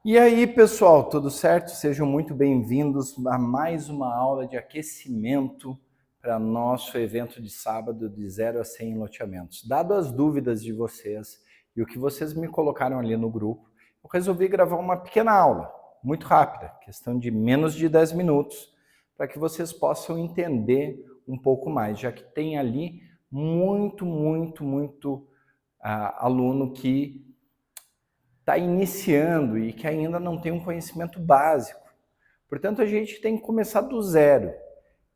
E aí, pessoal, tudo certo? Sejam muito bem-vindos a mais uma aula de aquecimento para nosso evento de sábado de 0 a 100 loteamentos. Dado as dúvidas de vocês e o que vocês me colocaram ali no grupo, eu resolvi gravar uma pequena aula, muito rápida, questão de menos de 10 minutos, para que vocês possam entender um pouco mais, já que tem ali muito aluno que está iniciando e que ainda não tem um conhecimento básico. Portanto, a gente tem que começar do zero.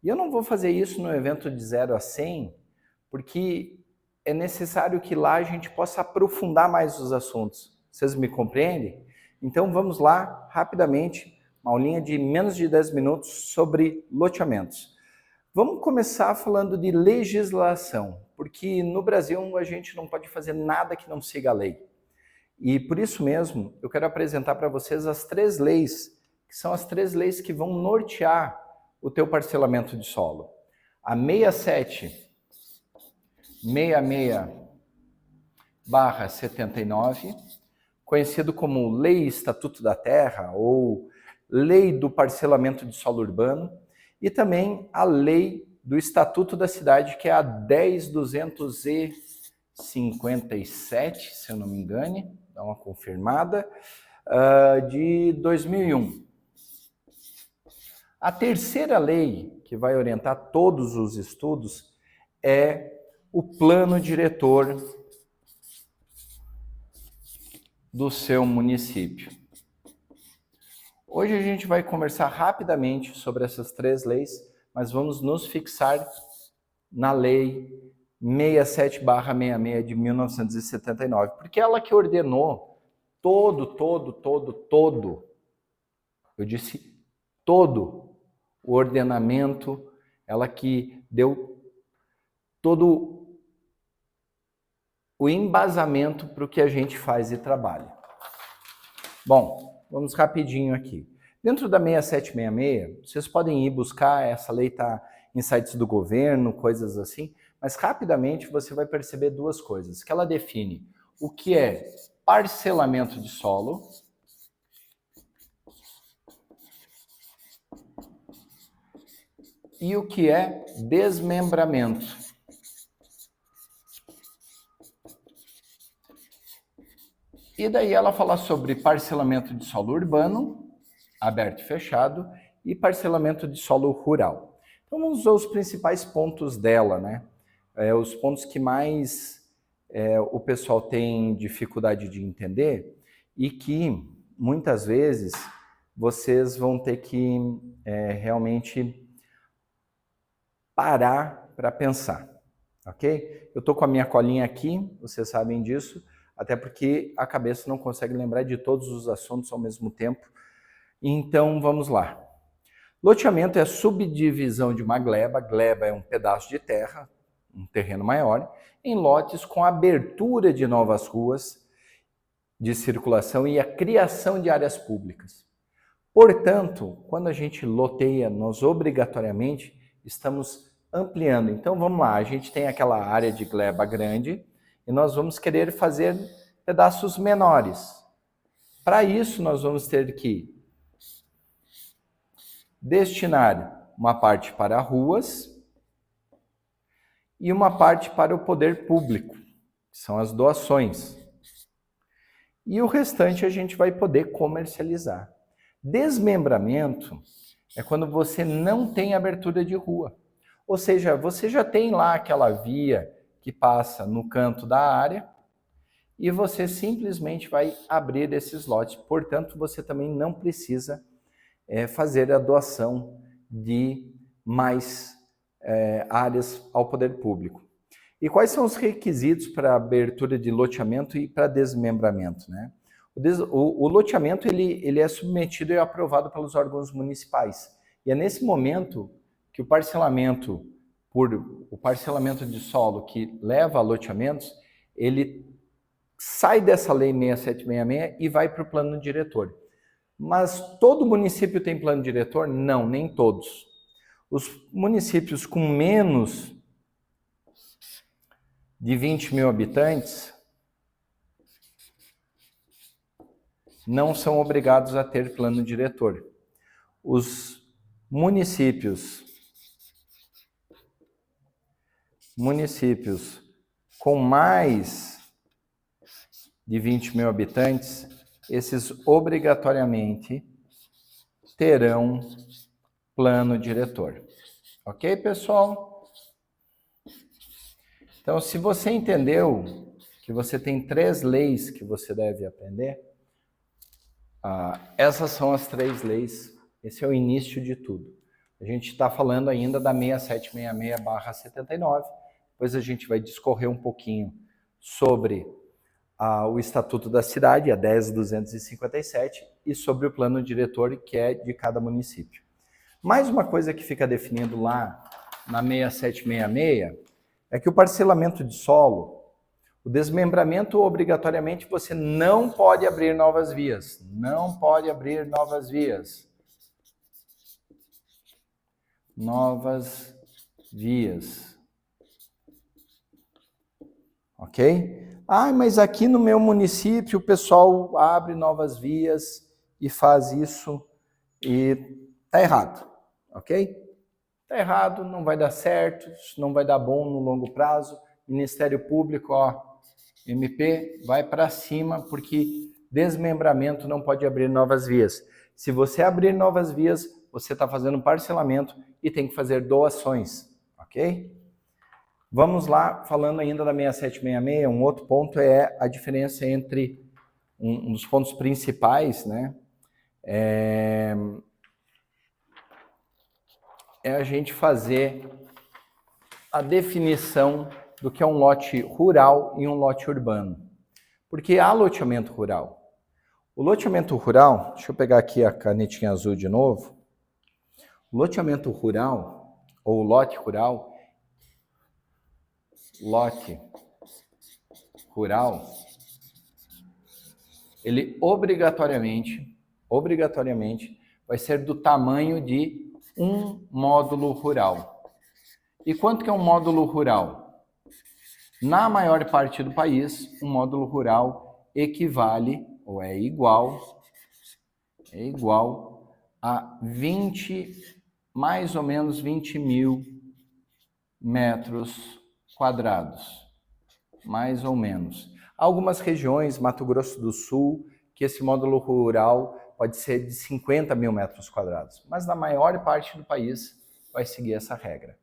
E eu não vou fazer isso no evento de 0 a 100, porque é necessário que lá a gente possa aprofundar mais os assuntos. Vocês me compreendem? Então vamos lá, rapidamente, uma aulinha de menos de 10 minutos sobre loteamentos. Vamos começar falando de legislação, porque no Brasil a gente não pode fazer nada que não siga a lei. E por isso mesmo, eu quero apresentar para vocês as 3 leis, que são as 3 leis que vão nortear o teu parcelamento de solo. A 6766/79, conhecido como Lei Estatuto da Terra ou Lei do Parcelamento de Solo Urbano, e também a Lei do Estatuto da Cidade, que é a 10.257, se eu não me engane, dá uma confirmada, de 2001. A terceira lei que vai orientar todos os estudos é o plano diretor do seu município. Hoje a gente vai conversar rapidamente sobre essas 3 leis, mas vamos nos fixar na lei 67/66 de 1979, porque ela que ordenou eu disse todo o ordenamento, ela que deu todo o embasamento para o que a gente faz e trabalha. Bom, vamos rapidinho aqui. Dentro da 6766, vocês podem ir buscar, essa lei está em sites do governo, coisas assim, mas rapidamente você vai perceber 2 coisas, que ela define o que é parcelamento de solo e o que é desmembramento. E daí ela fala sobre parcelamento de solo urbano, aberto e fechado, e parcelamento de solo rural. Então vamos ver os principais pontos dela, né? Os pontos que mais o pessoal tem dificuldade de entender e que muitas vezes vocês vão ter que realmente parar para pensar, ok? Eu estou com a minha colinha aqui, vocês sabem disso, até porque a cabeça não consegue lembrar de todos os assuntos ao mesmo tempo. Então, vamos lá. Loteamento é a subdivisão de uma gleba. Gleba é um pedaço de terra, um terreno maior, em lotes com abertura de novas ruas de circulação e a criação de áreas públicas. Portanto, quando a gente loteia, nós obrigatoriamente estamos ampliando. Então, vamos lá, a gente tem aquela área de gleba grande e nós vamos querer fazer pedaços menores. Para isso, nós vamos ter que destinar uma parte para ruas e uma parte para o poder público, que são as doações. E o restante a gente vai poder comercializar. Desmembramento é quando você não tem abertura de rua. Ou seja, você já tem lá aquela via que passa no canto da área e você simplesmente vai abrir esses lotes. Portanto, você também não precisa fazer a doação de mais áreas ao poder público. E quais são os requisitos para abertura de loteamento e para desmembramento, né? O loteamento ele é submetido e aprovado pelos órgãos municipais. E é nesse momento que o parcelamento de solo que leva a loteamentos, ele sai dessa lei 6766 e vai para o plano diretor. Mas todo município tem plano diretor? Não, nem todos. Os municípios com menos de 20 mil habitantes, não são obrigados a ter plano diretor. Os municípios com mais de 20 mil habitantes, esses obrigatoriamente terão plano diretor. Ok, pessoal? Então, se você entendeu que você tem 3 leis que você deve aprender, essas são as 3 leis. Esse é o início de tudo. A gente está falando ainda da 6766/79, depois a gente vai discorrer um pouquinho sobre o Estatuto da Cidade, a 10.257, e sobre o plano diretor, que é de cada município. Mais uma coisa que fica definido lá na 6766 é que o parcelamento de solo, o desmembramento, obrigatoriamente, você não pode abrir novas vias. Não pode abrir novas vias. Novas vias. Ok? Mas aqui no meu município o pessoal abre novas vias e faz isso e tá errado. Ok? Tá errado, não vai dar certo, não vai dar bom no longo prazo. Ministério Público, MP, vai para cima, porque desmembramento não pode abrir novas vias. Se você abrir novas vias, você está fazendo parcelamento e tem que fazer doações, ok? Vamos lá, falando ainda da 6766, um outro ponto é a diferença entre, um dos pontos principais, né? É a gente fazer a definição do que é um lote rural e um lote urbano. Porque há loteamento rural. O loteamento rural, deixa eu pegar aqui a canetinha azul de novo. O loteamento rural, ou lote rural, ele obrigatoriamente vai ser do tamanho de um módulo rural. E quanto que é um módulo rural? Na maior parte do país, um módulo rural equivale, ou é igual a mais ou menos 20 mil metros quadrados. Mais ou menos. Há algumas regiões, Mato Grosso do Sul, que esse módulo rural pode ser de 50 mil metros quadrados. Mas na maior parte do país vai seguir essa regra.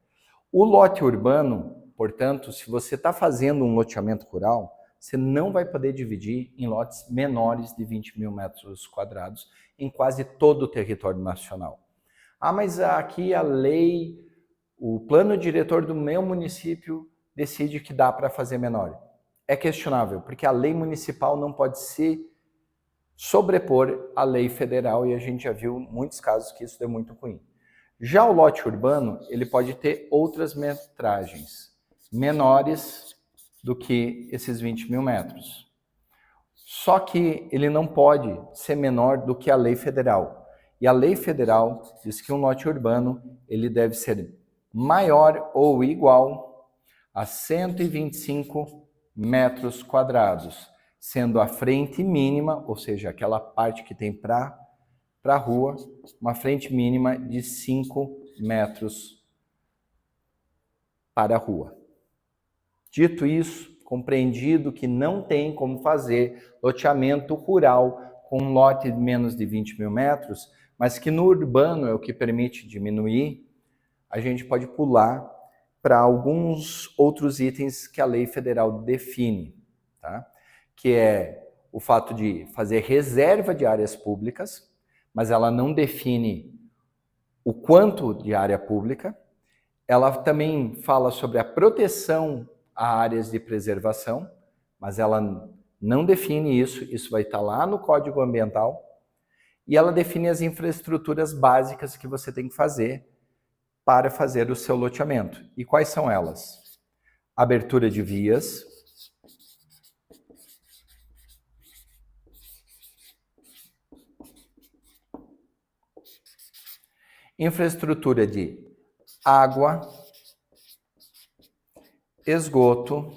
O lote urbano, portanto, se você está fazendo um loteamento rural, você não vai poder dividir em lotes menores de 20 mil metros quadrados em quase todo o território nacional. Mas aqui a lei, o plano diretor do meu município decide que dá para fazer menor. É questionável, porque a lei municipal não pode se sobrepor à lei federal e a gente já viu muitos casos que isso deu muito ruim. Já o lote urbano, ele pode ter outras metragens menores do que esses 20 mil metros. Só que ele não pode ser menor do que a lei federal. E a lei federal diz que um lote urbano ele deve ser maior ou igual a 125 metros quadrados, sendo a frente mínima, ou seja, aquela parte que tem para a rua, uma frente mínima de 5 metros para a rua. Dito isso, compreendido que não tem como fazer loteamento rural com um lote de menos de 20 mil metros, mas que no urbano é o que permite diminuir, a gente pode pular para alguns outros itens que a lei federal define, tá? Que é o fato de fazer reserva de áreas públicas, mas ela não define o quanto de área pública. Ela também fala sobre a proteção a áreas de preservação, mas ela não define isso vai estar lá no Código Ambiental. E ela define as infraestruturas básicas que você tem que fazer para fazer o seu loteamento. E quais são elas? Abertura de vias, infraestrutura de água, esgoto,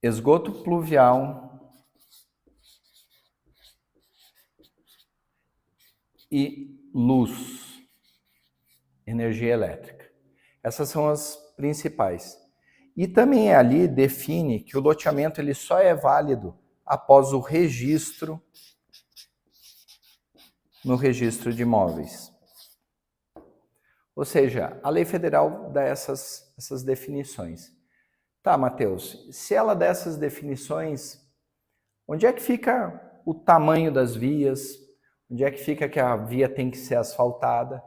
esgoto pluvial e luz, energia elétrica. Essas são as principais. E também ali define que o loteamento ele só é válido após o registro no registro de imóveis. Ou seja, a lei federal dá essas definições. Tá, Matheus, se ela dá essas definições, onde é que fica o tamanho das vias? Onde é que fica que a via tem que ser asfaltada?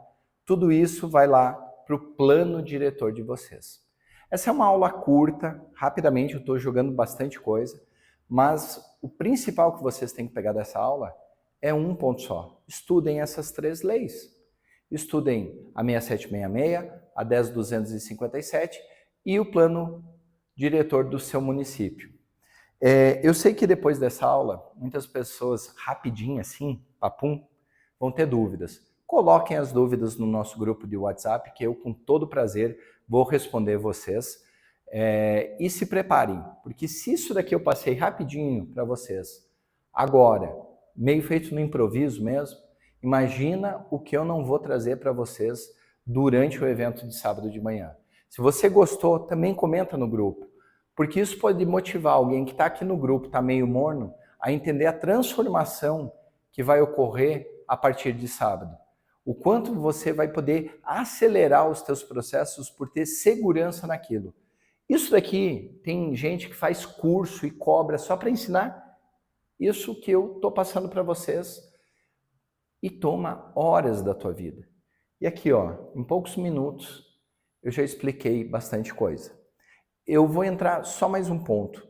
Tudo isso vai lá para o plano diretor de vocês. Essa é uma aula curta, rapidamente eu estou jogando bastante coisa, mas o principal que vocês têm que pegar dessa aula é um ponto só. Estudem essas 3 leis. Estudem a 6766, a 10.257 e o plano diretor do seu município. Eu sei que depois dessa aula, muitas pessoas, rapidinho assim, papum, vão ter dúvidas. Coloquem as dúvidas no nosso grupo de WhatsApp, que eu, com todo prazer, vou responder vocês. E se preparem, porque se isso daqui eu passei rapidinho para vocês, agora, meio feito no improviso mesmo, imagina o que eu não vou trazer para vocês durante o evento de sábado de manhã. Se você gostou, também comenta no grupo, porque isso pode motivar alguém que está aqui no grupo, está meio morno, a entender a transformação que vai ocorrer a partir de sábado. O quanto você vai poder acelerar os teus processos por ter segurança naquilo. Isso daqui, tem gente que faz curso e cobra só para ensinar isso que eu estou passando para vocês e toma horas da tua vida. E aqui, ó, em poucos minutos, eu já expliquei bastante coisa. Eu vou entrar só mais um ponto.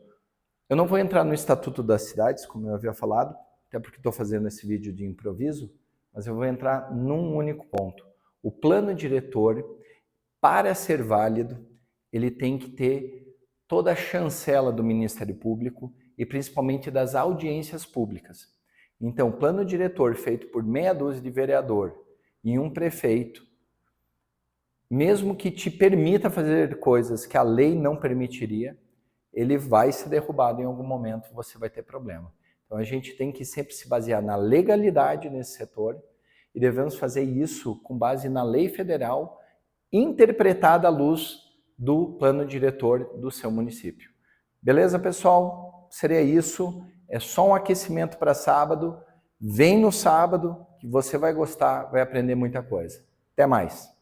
Eu não vou entrar no Estatuto das Cidades, como eu havia falado, até porque estou fazendo esse vídeo de improviso, mas eu vou entrar num único ponto. O plano diretor, para ser válido, ele tem que ter toda a chancela do Ministério Público e principalmente das audiências públicas. Então, o plano diretor feito por meia dúzia de vereador e um prefeito, mesmo que te permita fazer coisas que a lei não permitiria, ele vai ser derrubado em algum momento, você vai ter problema. Então a gente tem que sempre se basear na legalidade nesse setor e devemos fazer isso com base na lei federal, interpretada à luz do plano diretor do seu município. Beleza, pessoal? Seria isso. É só um aquecimento para sábado. Vem no sábado que você vai gostar, vai aprender muita coisa. Até mais!